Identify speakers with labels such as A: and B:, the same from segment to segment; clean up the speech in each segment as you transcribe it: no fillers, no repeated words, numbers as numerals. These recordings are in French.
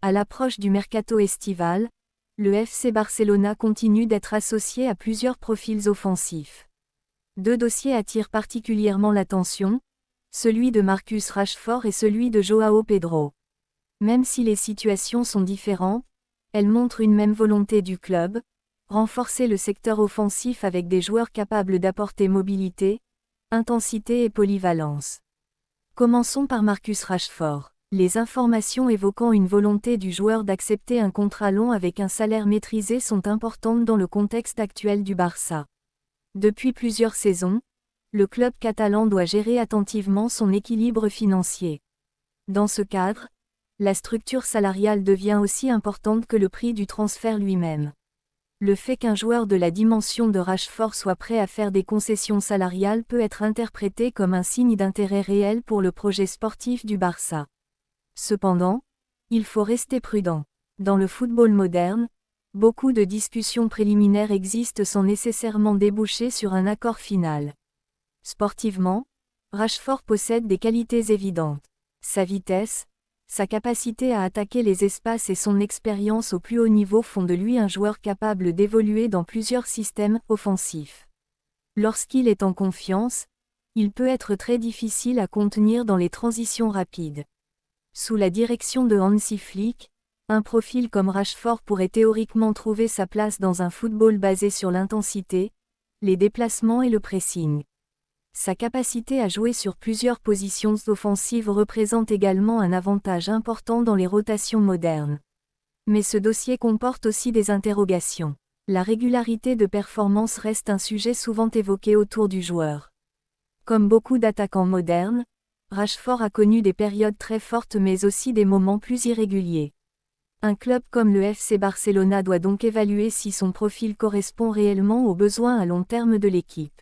A: À l'approche du mercato estival, le FC Barcelona continue d'être associé à plusieurs profils offensifs. Deux dossiers attirent particulièrement l'attention, celui de Marcus Rashford et celui de Joao Pedro. Même si les situations sont différentes, elles montrent une même volonté du club, renforcer le secteur offensif avec des joueurs capables d'apporter mobilité, intensité et polyvalence. Commençons par Marcus Rashford. Les informations évoquant une volonté du joueur d'accepter un contrat long avec un salaire maîtrisé sont importantes dans le contexte actuel du Barça. Depuis plusieurs saisons, le club catalan doit gérer attentivement son équilibre financier. Dans ce cadre, la structure salariale devient aussi importante que le prix du transfert lui-même. Le fait qu'un joueur de la dimension de Rashford soit prêt à faire des concessions salariales peut être interprété comme un signe d'intérêt réel pour le projet sportif du Barça. Cependant, il faut rester prudent. Dans le football moderne, beaucoup de discussions préliminaires existent sans nécessairement déboucher sur un accord final. Sportivement, Rashford possède des qualités évidentes. Sa vitesse, sa capacité à attaquer les espaces et son expérience au plus haut niveau font de lui un joueur capable d'évoluer dans plusieurs systèmes offensifs. Lorsqu'il est en confiance, il peut être très difficile à contenir dans les transitions rapides. Sous la direction de Hansi Flick, un profil comme Rashford pourrait théoriquement trouver sa place dans un football basé sur l'intensité, les déplacements et le pressing. Sa capacité à jouer sur plusieurs positions offensives représente également un avantage important dans les rotations modernes. Mais ce dossier comporte aussi des interrogations. La régularité de performance reste un sujet souvent évoqué autour du joueur. Comme beaucoup d'attaquants modernes, Rashford a connu des périodes très fortes mais aussi des moments plus irréguliers. Un club comme le FC Barcelona doit donc évaluer si son profil correspond réellement aux besoins à long terme de l'équipe.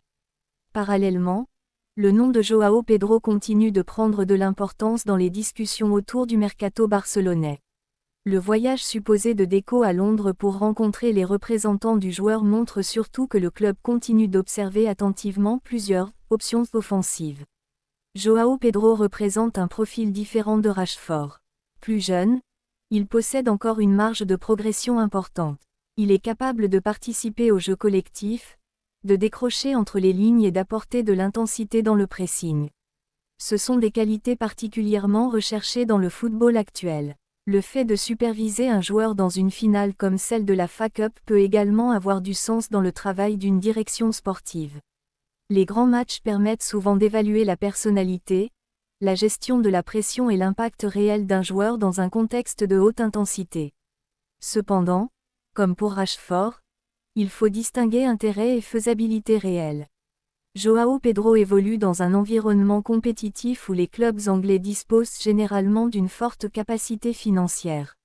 A: Parallèlement, le nom de Joao Pedro continue de prendre de l'importance dans les discussions autour du mercato barcelonais. Le voyage supposé de Deco à Londres pour rencontrer les représentants du joueur montre surtout que le club continue d'observer attentivement plusieurs options offensives. Joao Pedro représente un profil différent de Rashford. Plus jeune, il possède encore une marge de progression importante. Il est capable de participer au jeu collectif, de décrocher entre les lignes et d'apporter de l'intensité dans le pressing. Ce sont des qualités particulièrement recherchées dans le football actuel. Le fait de superviser un joueur dans une finale comme celle de la FA Cup peut également avoir du sens dans le travail d'une direction sportive. Les grands matchs permettent souvent d'évaluer la personnalité, la gestion de la pression et l'impact réel d'un joueur dans un contexte de haute intensité. Cependant, comme pour Rashford, il faut distinguer intérêt et faisabilité réelle. Joao Pedro évolue dans un environnement compétitif où les clubs anglais disposent généralement d'une forte capacité financière.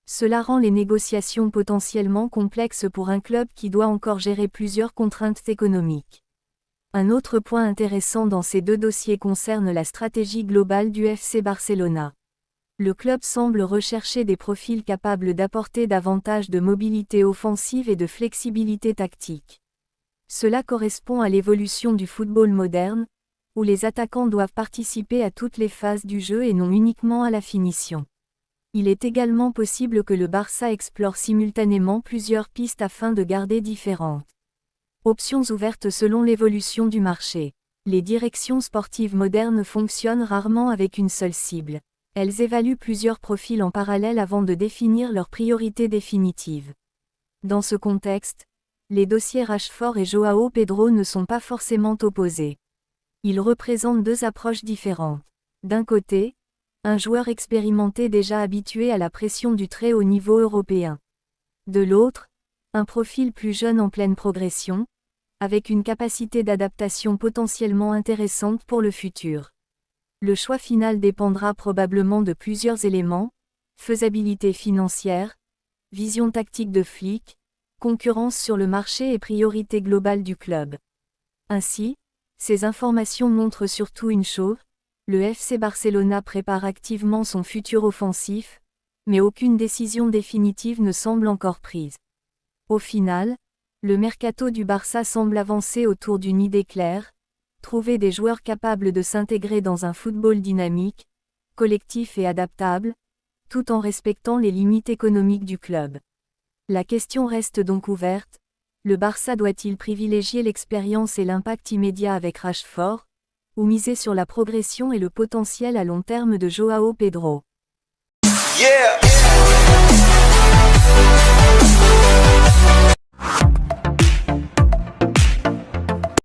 A: Cela rend les négociations potentiellement complexes pour un club qui doit encore gérer plusieurs contraintes économiques. Un autre point intéressant dans ces deux dossiers concerne la stratégie globale du FC Barcelona. Le club semble rechercher des profils capables d'apporter davantage de mobilité offensive et de flexibilité tactique. Cela correspond à l'évolution du football moderne, où les attaquants doivent participer à toutes les phases du jeu et non uniquement à la finition. Il est également possible que le Barça explore simultanément plusieurs pistes afin de garder différentes options ouvertes selon l'évolution du marché. Les directions sportives modernes fonctionnent rarement avec une seule cible. Elles évaluent plusieurs profils en parallèle avant de définir leurs priorités définitives. Dans ce contexte, les dossiers Rashford et Joao Pedro ne sont pas forcément opposés. Ils représentent deux approches différentes. D'un côté, un joueur expérimenté déjà habitué à la pression du très haut niveau européen. De l'autre, un profil plus jeune en pleine progression, avec une capacité d'adaptation potentiellement intéressante pour le futur. Le choix final dépendra probablement de plusieurs éléments: faisabilité financière, vision tactique de Flick, concurrence sur le marché et priorité globale du club. Ainsi, ces informations montrent surtout une chose: le FC Barcelona prépare activement son futur offensif, mais aucune décision définitive ne semble encore prise. Au final, le mercato du Barça semble avancer autour d'une idée claire: trouver des joueurs capables de s'intégrer dans un football dynamique, collectif et adaptable, tout en respectant les limites économiques du club. La question reste donc ouverte, le Barça doit-il privilégier l'expérience et l'impact immédiat avec Rashford, ou miser sur la progression et le potentiel à long terme de Joao Pedro?
B: Yeah!